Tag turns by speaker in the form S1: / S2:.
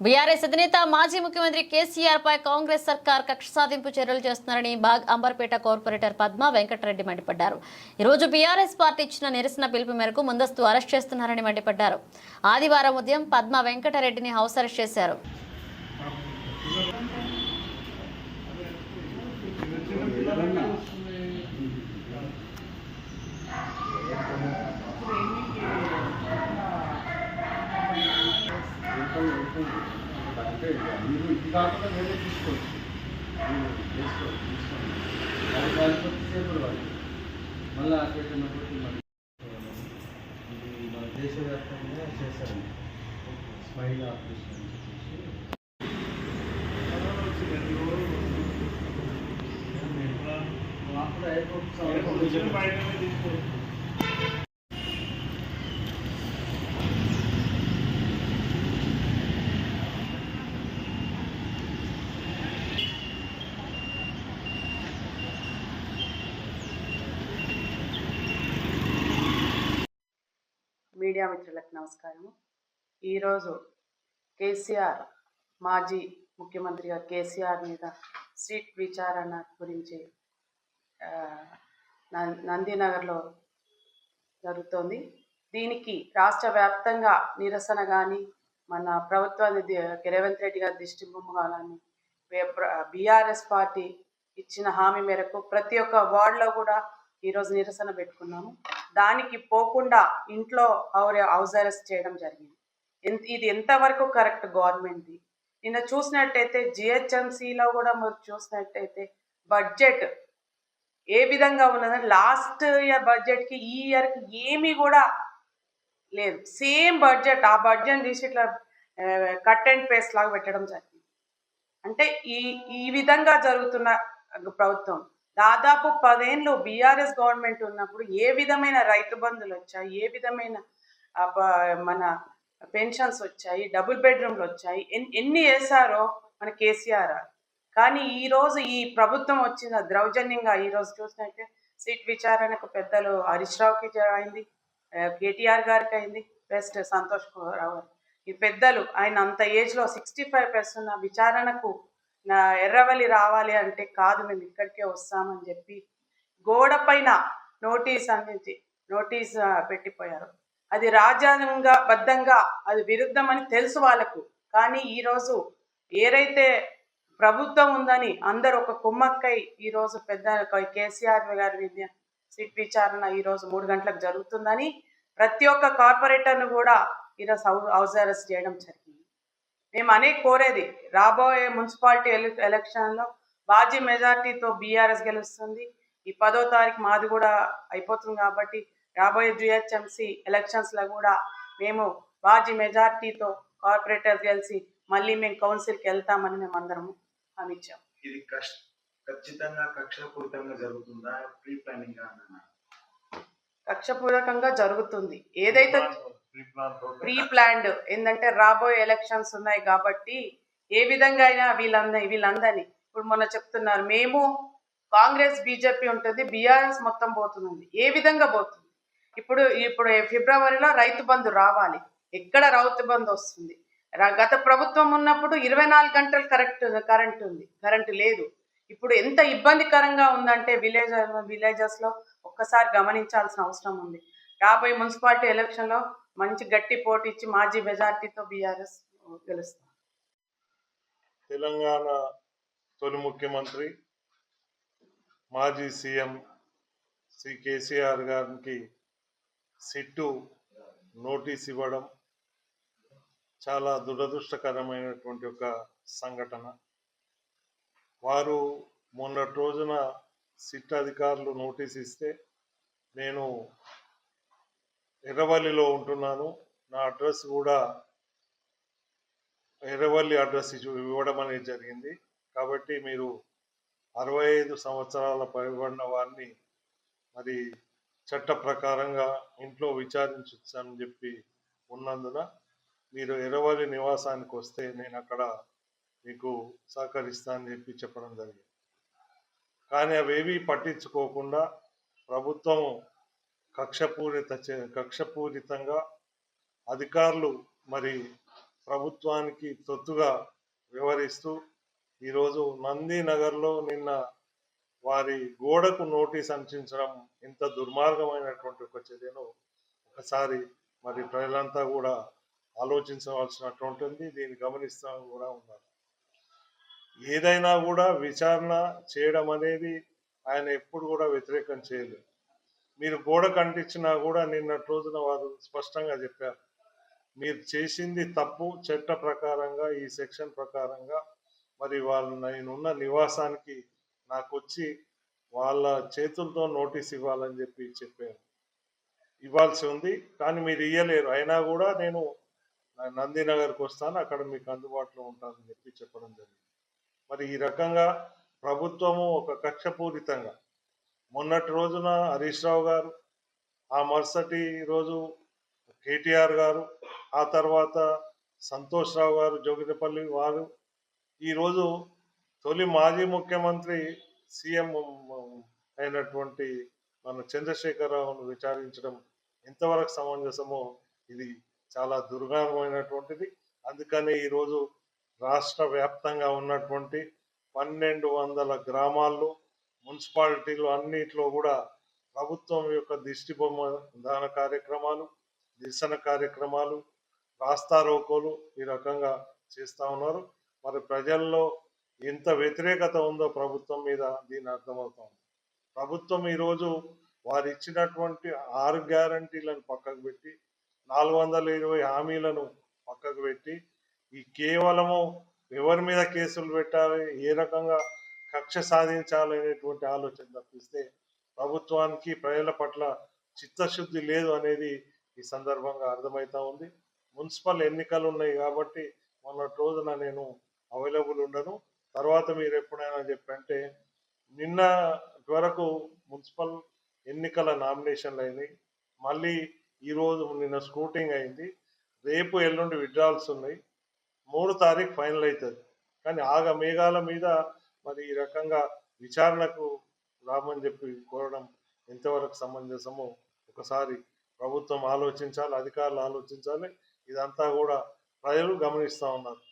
S1: BRS అధినేత మాజీ ముఖ్యమంత్రి కేసీఆర్ పై కాంగ్రెస్ సర్కార్ కక్ష సాధింపు చర్యలు చేస్తున్నారని బాగ్ అంబర్పేట కార్పొరేటర్ పద్మా వెంకటరెడ్డి మండిపడ్డారు. ఈ రోజు బీఆర్ఎస్ పార్టీ ఇచ్చిన నిరసన పిలుపు మేరకు ముందస్తు అరెస్ట్ చేస్తున్నారని మండిపడ్డారు. ఆదివారం ఉదయం పద్మా వెంకటరెడ్డిని హౌస్ అరెస్ట్ చేశారు.
S2: అంటే మీరు ఇది కాకుండా వేరే తీసుకోవచ్చు, అది కాకపోతే సేపుడు వాళ్ళు మళ్ళీ అక్కడ ఇది మన దేశవ్యాప్తంగా చేశారండి స్మైల్ ఆపరేషన్ అని చెప్పేసి
S3: మీడియా మిత్రులకు నమస్కారము. ఈరోజు కేసీఆర్ మాజీ ముఖ్యమంత్రిగా కేసీఆర్ మీద సీట్ విచారణ గురించి నందినగర్లో జరుగుతోంది. దీనికి రాష్ట్ర వ్యాప్తంగా నిరసన కానీ మన ప్రభుత్వాన్ని రేవంత్ రెడ్డి గారి దిష్టి బొమ్మగాలని బీఆర్ఎస్ పార్టీ ఇచ్చిన హామీ మేరకు ప్రతి ఒక్క వార్డులో కూడా ఈరోజు నిరసన పెట్టుకున్నాము. దానికి పోకుండా ఇంట్లో హౌస్ అరెస్ట్ చేయడం జరిగింది. ఇది ఎంతవరకు కరెక్ట్ గవర్నమెంట్ది? నిన్న చూసినట్టయితే జిహెచ్ఎంసీలో కూడా మీరు చూసినట్టయితే బడ్జెట్ ఏ విధంగా ఉన్నదని లాస్ట్ ఇయర్ బడ్జెట్కి ఈ ఇయర్కి ఏమీ కూడా లేదు. సేమ్ బడ్జెట్, ఆ బడ్జెట్ తీసి ఇట్లా కట్ అండ్ పేస్ట్ లాగా పెట్టడం జరిగింది. అంటే ఈ విధంగా జరుగుతున్న ప్రభుత్వం దాదాపు 10 ఏళ్ళు బీఆర్ఎస్ గవర్నమెంట్ ఉన్నప్పుడు ఏ విధమైన రైతు బంధులు వచ్చాయి, ఏ విధమైన మన పెన్షన్స్ వచ్చాయి, డబుల్ బెడ్రూమ్లు వచ్చాయి, ఎన్ని వేశారో మన కేసీఆర్. కానీ ఈరోజు ఈ ప్రభుత్వం వచ్చిన దౌర్జన్యంగా ఈరోజు చూసినట్టే సీట్ విచారణకు పెద్దలు హరీష్ రావుకి అయింది, కేటీఆర్ గారికి అయింది, ప్లస్ సంతోష్ రావు. ఈ పెద్దలు ఆయన అంత ఏజ్లో 65+ విచారణకు ఎర్రవల్లి రావాలి అంటే కాదు, మేము ఇక్కడికే వస్తామని చెప్పి గోడ పైన నోటీస్ అందించి నోటీస్ పెట్టిపోయారు. అది రాజ్యాంగబద్ధంగా అది విరుద్ధమని తెలుసు వాళ్ళకు. కానీ ఈరోజు ఏదైతే ప్రభుత్వం ఉందని అందరూ ఒక కుమ్మక్కై ఈరోజు పెద్ద కేసీఆర్ గారి సీట్ విచారణ ఈరోజు 3 గంటలకు జరుగుతుందని ప్రతి ఒక్క కార్పొరేటర్ను కూడా ఈరోజు హౌస్ అరెస్ట్ చేయడం జరిగింది. మేము కోరేది రాబోయే మున్సిపాలిటీ ఎలక్షన్లో భారీ మెజార్టీతో బీఆర్ఎస్ గెలుస్తుంది. ఈ 10వ తారీఖు మాది కూడా అయిపోతుంది కాబట్టి రాబోయే జిహెచ్ఎంసీ ఎలక్షన్స్లో కూడా మేము భారీ మెజార్టీతో కార్పొరేటర్ గెలిచి మళ్ళీ మేము కౌన్సిల్కి వెళ్తామని మేము అందరము హామీ ఇచ్చాం.
S2: ఇది ఖచ్చితంగా కక్షపూరితంగా జరుగుతుందా, ప్రీ ప్లానింగ్
S3: కక్షపూర్వకంగా జరుగుతుంది. ఏదైతే ప్రీ ప్లాన్డ్ ఏంటంటే రాబోయే ఎలక్షన్స్ ఉన్నాయి కాబట్టి ఏ విధంగా అయినా వీళ్ళందరినీ ఇప్పుడు మొన్న చెప్తున్నారు, మేము కాంగ్రెస్ బీజేపీ ఉంటుంది, బీఆర్ఎస్ మొత్తం పోతుంది. ఏ విధంగా పోతుంది? ఇప్పుడు ఫిబ్రవరిలో రైతు బంధు రావాలి. ఎక్కడ రైతు బంధు వస్తుంది? గత ప్రభుత్వం ఉన్నప్పుడు 24 గంటలు కరెంటు లేదు. ఇప్పుడు ఎంత ఇబ్బందికరంగా ఉందంటే విలేజెస్లో ఒక్కసారి గమనించాల్సిన అవసరం ఉంది. రాబోయే మున్సిపాలిటీ ఎలక్షన్లో మంచి గట్టి పోటీ ఇచ్చి మాజీ మెజార్టీతో బీఆర్ఎస్ గెలుస్తారు.
S4: తెలంగాణ తొలి ముఖ్యమంత్రి మాజీ సీఎం శ్రీ కేసీఆర్ గారికి సిట్టు నోటీస్ ఇవ్వడం చాలా దురదృష్టకరమైనటువంటి ఒక సంఘటన. వారు మొన్నటి రోజున సిట్ అధికారులు నోటీస్ ఇస్తే నేను ఎర్రవల్లిలో ఉంటున్నాను, నా అడ్రస్ కూడా ఎర్రవల్లి అడ్రస్ ఇవ్వడం అనేది జరిగింది. కాబట్టి మీరు 65 సంవత్సరాల పైబడిన వారిని మరి చట్ట ప్రకారంగా ఇంట్లో విచారించని చెప్పి ఉన్నందున మీరు ఎర్రవల్లి నివాసానికి వస్తే నేను అక్కడ మీకు సహకరిస్తానని చెప్పడం జరిగింది. కానీ అవేవి పట్టించుకోకుండా ప్రభుత్వం కక్షపూరితంగా అధికారులు మరి ప్రభుత్వానికి తొత్తుగా వ్యవహరిస్తూ ఈరోజు నందినగర్లో నిన్న వారి గోడకు నోటీస్ అంటించడం ఎంత దుర్మార్గమైనటువంటి ఒక చర్యను ఒకసారి మరి ప్రజలంతా కూడా ఆలోచించవలసినటువంటి ఉంది. దీన్ని గమనిస్తూ కూడా ఉన్నారు. ఏదైనా కూడా విచారణ చేయడం అనేది ఆయన ఎప్పుడు కూడా వ్యతిరేకం చేయలేదు. మీరు గోడ కంటించినా కూడా నిన్నటి రోజున వారు స్పష్టంగా చెప్పారు, మీరు చేసింది తప్పు, చట్ట ప్రకారంగా ఈ సెక్షన్ ప్రకారంగా మరి వాళ్ళు నేనున్న నివాసానికి నాకు వచ్చి వాళ్ళ చేతులతో నోటీస్ ఇవ్వాలని చెప్పారు. ఇవ్వాల్సి ఉంది, కానీ మీరు ఇయ్యలేరు. అయినా కూడా నేను నందినగర్కి వస్తాను, అక్కడ మీకు అందుబాటులో ఉంటానని చెప్పడం జరిగింది. మరి ఈ రకంగా ప్రభుత్వము ఒక కక్షపూరితంగా మొన్నటి రోజున హరీష్ రావు గారు, ఆ మరుసటి రోజు కేటీఆర్ గారు, ఆ తర్వాత సంతోష్ రావు గారు జోగినపల్లి వారు, ఈరోజు తొలి మాజీ ముఖ్యమంత్రి సీఎం అయినటువంటి మన చంద్రశేఖరరావును విచారించడం ఎంతవరకు సమంజసమో ఇది చాలా దుర్గమైనటువంటిది. అందుకనే ఈరోజు రాష్ట్ర వ్యాప్తంగా ఉన్నటువంటి 1200 గ్రామాల్లో మున్సిపాలిటీలు అన్నిట్లో కూడా ప్రభుత్వం యొక్క దిష్టి బొమ్మ దాన కార్యక్రమాలు, నిరసన కార్యక్రమాలు, రాస్తా రోకోలు ఈ రకంగా చేస్తూ ఉన్నారు. మరి ప్రజల్లో ఎంత వ్యతిరేకత ఉందో ప్రభుత్వం మీద దీన్ని అర్థమవుతుంది. ప్రభుత్వం ఈరోజు వారు ఇచ్చినటువంటి 6 గ్యారంటీలను పక్కకు పెట్టి 420 హామీలను పక్కకు పెట్టి ఈ కేవలము ఎవరి మీద కేసులు పెట్టాలి, ఏ రకంగా కక్ష సాధించాలనేటువంటి ఆలోచన తప్పిస్తే ప్రభుత్వానికి ప్రజల పట్ల చిత్తశుద్ధి లేదు అనేది ఈ సందర్భంగా అర్థమవుతా ఉంది. మున్సిపల్ ఎన్నికలు ఉన్నాయి కాబట్టి మొన్నటి రోజున నేను అవైలబుల్ ఉండను. తర్వాత మీరు ఎప్పుడైనా చెప్పంటే నిన్న వరకు మున్సిపల్ ఎన్నికల నామినేషన్లు అయినాయి. మళ్ళీ ఈరోజు నిన్న స్క్రూటింగ్ అయింది. రేపు ఎల్లుండి విత్డ్రాల్స్ ఉన్నాయి. 3 తారీఖు ఫైనల్ అవుతుంది. కానీ మేఘాల మీద మరి ఈ రకంగా విచారణకు రామని చెప్పి కోరడం ఎంతవరకు సమంజసమో ఒకసారి ప్రభుత్వం ఆలోచించాలి, అధికారులు ఆలోచించాలి. ఇదంతా కూడా ప్రజలు గమనిస్తూ ఉన్నారు.